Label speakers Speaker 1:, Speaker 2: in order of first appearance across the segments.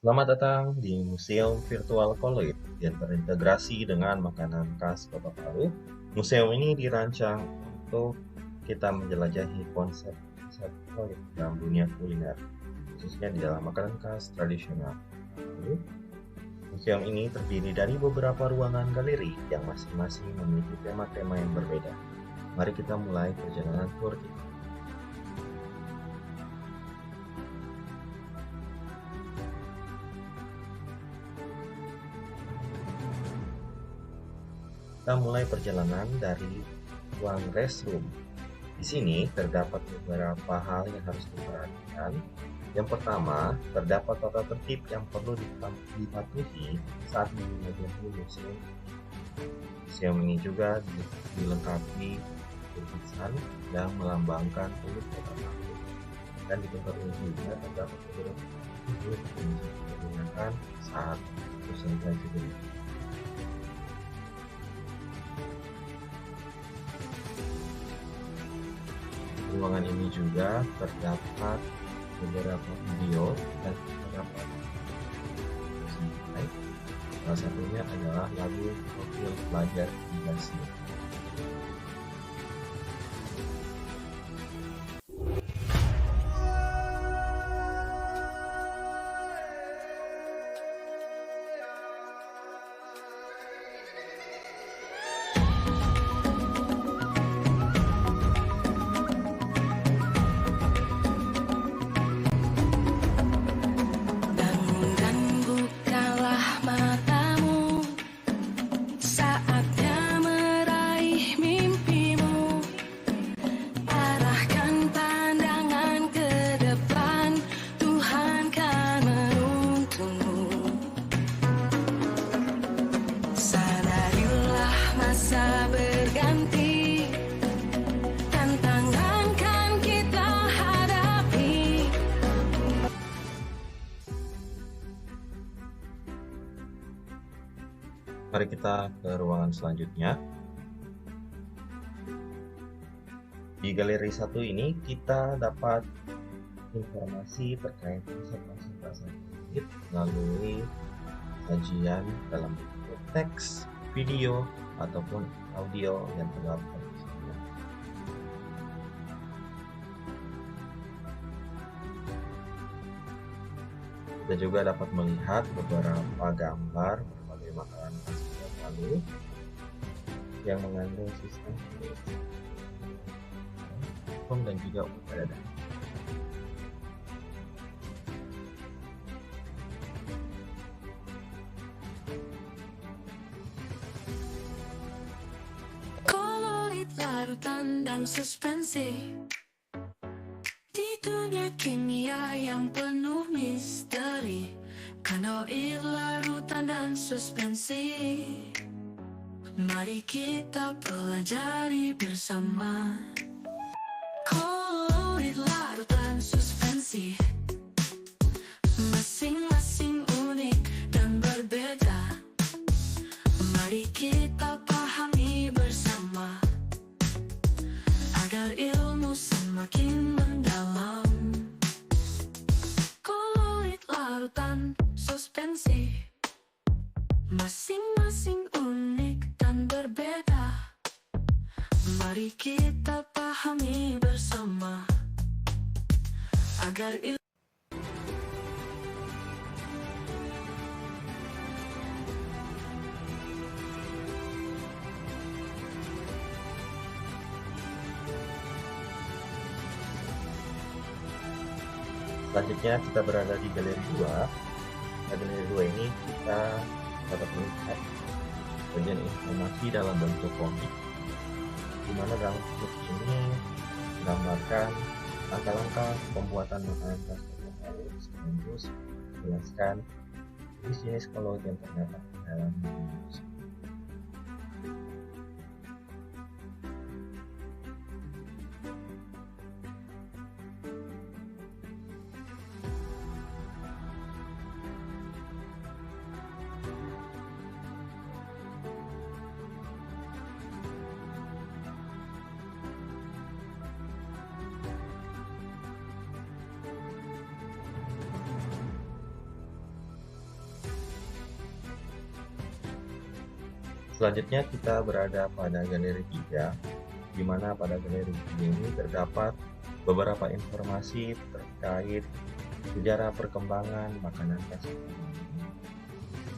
Speaker 1: Selamat datang di Museum Virtual College yang terintegrasi dengan makanan khas Kota Palu. Museum ini dirancang untuk kita menjelajahi konsep College dalam dunia kuliner, khususnya di dalam makanan khas tradisional Palu. Museum ini terdiri dari beberapa ruangan galeri yang masing-masing memiliki tema-tema yang berbeda. Mari kita mulai perjalanan tur kita. Kita mulai perjalanan dari ruang restroom. Di sini terdapat beberapa hal yang harus diperhatikan. Yang pertama, terdapat tata tertib yang perlu dipatuhi saat mengunjungi museum. Museum ini juga dilengkapi lukisan yang melambangkan teluk Kota Palu. Dan di tempat ini juga terdapat beberapa buku yang bisa digunakan saat presentasi ini. Ruangan ini juga terdapat beberapa video dan beberapa slide. Salah satunya adalah lagu Profil Pelajar Imigrasi. Mari kita ke ruangan selanjutnya. Di galeri 1 ini kita dapat informasi terkait konservasi bahasa kulit melalui sajian dalam bentuk teks, video, ataupun audio yang terdapat di sini. Kita juga dapat melihat beberapa gambar berbagai makanan khas Kota Palu yang mengandung sistem dan juga udara.
Speaker 2: Kolorit larutan dan suspensi di dunia kimia yang penuh misteri. Kanoid larutan dan suspensi, mari kita pelajari bersama. Koloid larutan suspensi, masing-masing unik dan berbeda. Mari kita pahami bersama agar ilmu semakin mendalam. Koloid larutan suspensi, masing-masing unik dan berbeda. Mari kita pahami bersama agar ilmu.
Speaker 1: Selanjutnya kita berada di galeri 2. Di galeri 2 ini kita dapat melihat bagian informasi dalam bentuk komik, di mana dalam buku ini menggambarkan langkah-langkah pembuatan makanan khas Kota Palu, sekaligus menjelaskan jenis-jenis koloid yang terdapat di dalam buku tersebut. Selanjutnya kita berada pada galeri 3, di mana pada galeri 3 ini terdapat beberapa informasi terkait sejarah perkembangan makanan khas.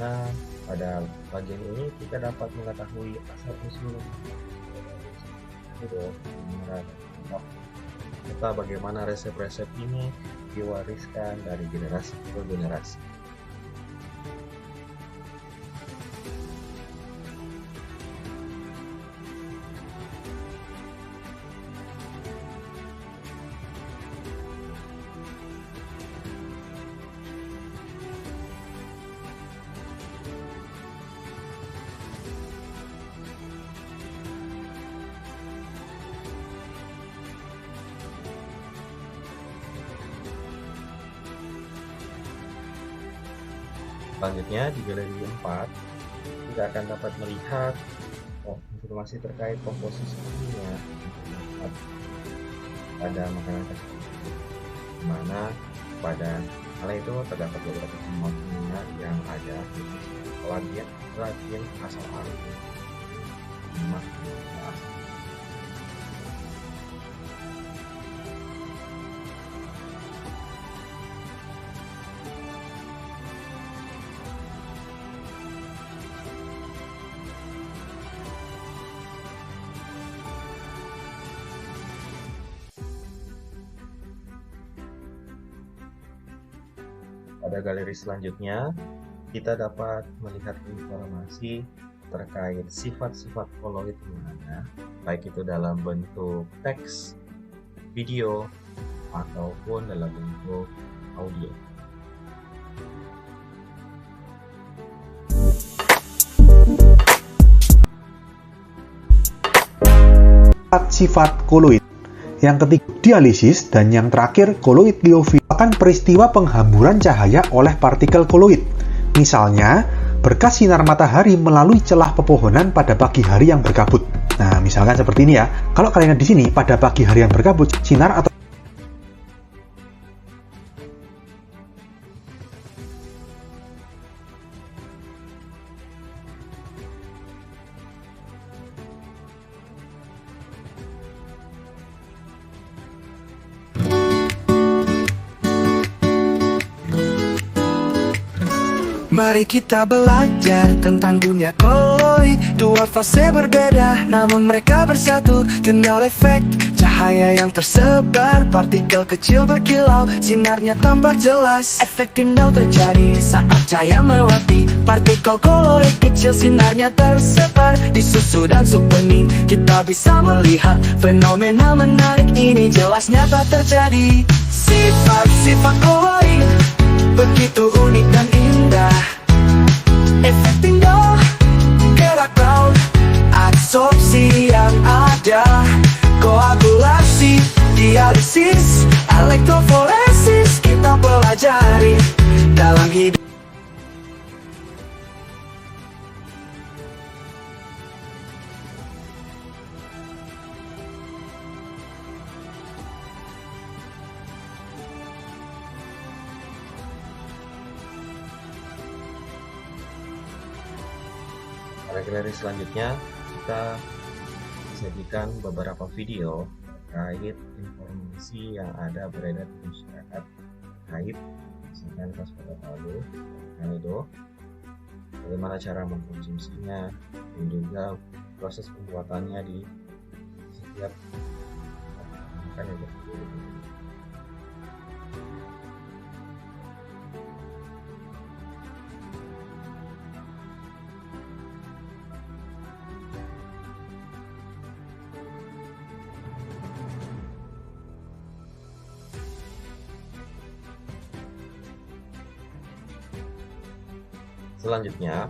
Speaker 1: Nah, pada bagian ini kita dapat mengetahui asal-usul serta bagaimana resep-resep ini diwariskan dari generasi ke generasi. Selanjutnya di galeri 4 kita akan dapat melihat informasi terkait komposisinya pada makanan tersebut, di mana pada hal itu terdapat beberapa semua yang ada di Latin asal Arab. Pada galeri selanjutnya, kita dapat melihat informasi terkait sifat-sifat koloid yang ada, baik itu dalam bentuk teks, video, ataupun dalam bentuk audio.
Speaker 3: Sifat koloid. Yang ketiga, dialisis, dan yang terakhir, koloid liofil merupakan peristiwa penghamburan cahaya oleh partikel koloid. Misalnya, berkas sinar matahari melalui celah pepohonan pada pagi hari yang berkabut. Nah, misalkan seperti ini ya. Kalau kalian lihat di sini, pada pagi hari yang berkabut, sinar atau
Speaker 2: Mari kita belajar tentang dunia koloid. Dua fase berbeda, namun mereka bersatu. Kenal efek cahaya yang tersebar, partikel kecil berkilau, sinarnya tambah jelas. Efek tindau terjadi saat cahaya melewati partikel koloid kecil, sinarnya tersebar di susu dan sup-bening. Kita bisa melihat fenomena menarik ini jelas nyata terjadi. Sifat-sifat koloid begitu unik dan indah. Efek tindau, gerak ground, absorpsi yang ada, koagulasi, dialisis, elektroforesis kita pelajari dalam hidup.
Speaker 1: Pada galeri selanjutnya, kita sajikan beberapa video terkait informasi yang ada beredar di masyarakat terkait masakan khas Kota Palu, itu bagaimana cara mengkonsumsinya dan juga proses pembuatannya di setiap makan yang berbeda. Selanjutnya,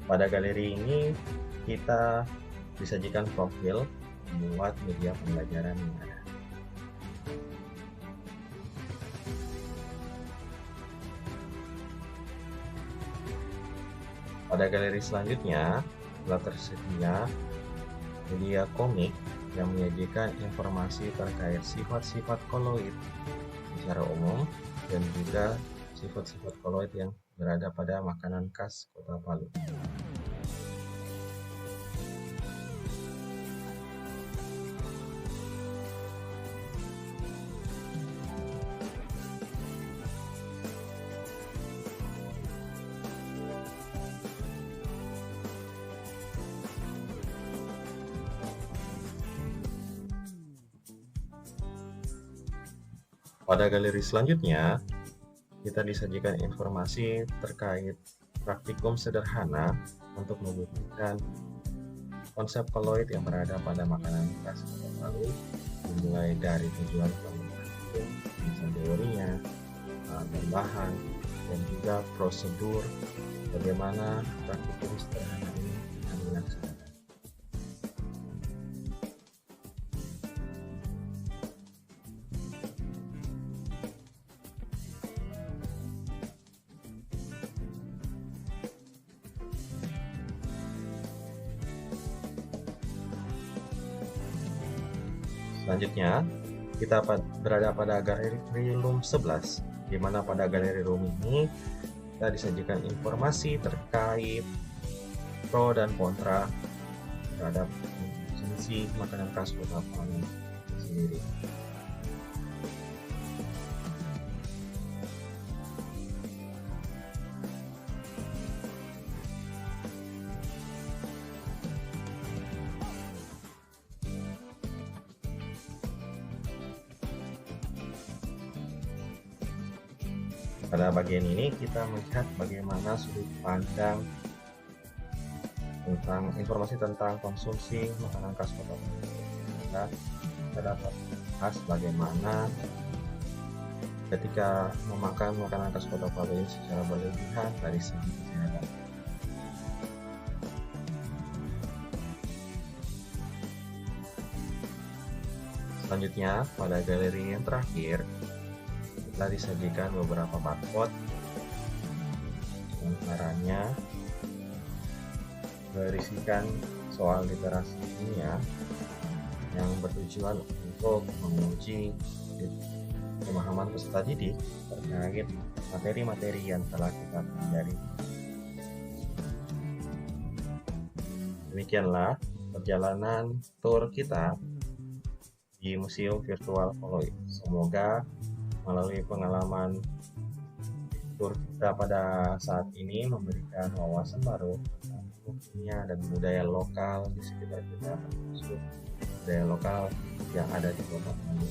Speaker 1: pada galeri ini kita disajikan profil membuat media pembelajaran yang ada. Pada galeri selanjutnya telah tersedia media komik yang menyajikan informasi terkait sifat-sifat koloid secara umum dan juga sifat-sifat koloid yang berada pada makanan khas Kota Palu. Pada galeri selanjutnya, kita disajikan informasi terkait praktikum sederhana untuk membuktikan konsep koloid yang berada pada makanan khas Kota Palu, dimulai dari tujuan praktikum, teorinya, bahan, dan juga prosedur bagaimana praktikum sederhana ini akan dilaksanakan. Selanjutnya, kita berada pada galeri room 11, di mana pada galeri room ini kita disajikan informasi terkait pro dan kontra terhadap konsumsi makanan khas Kota Palu sendiri. Pada bagian ini kita melihat bagaimana sudut pandang tentang informasi tentang konsumsi makanan khas Kota Palu. Kita dapat bahas bagaimana ketika memakan makanan khas Kota Palu ini secara berlebihan dari segi kesehatan. Selanjutnya, pada galeri yang terakhir, kita disajikan beberapa barcode, antaranya berisikan soal literasi dunia yang bertujuan untuk menguji pemahaman peserta didik terkait materi-materi yang telah kita pelajari. Demikianlah perjalanan tour kita di Museum Virtual Koloid. Semoga melalui pengalaman tur kita pada saat ini memberikan wawasan baru tentang dunia dan budaya lokal di sekitar kita, termasuk budaya lokal yang ada di Kota Palu.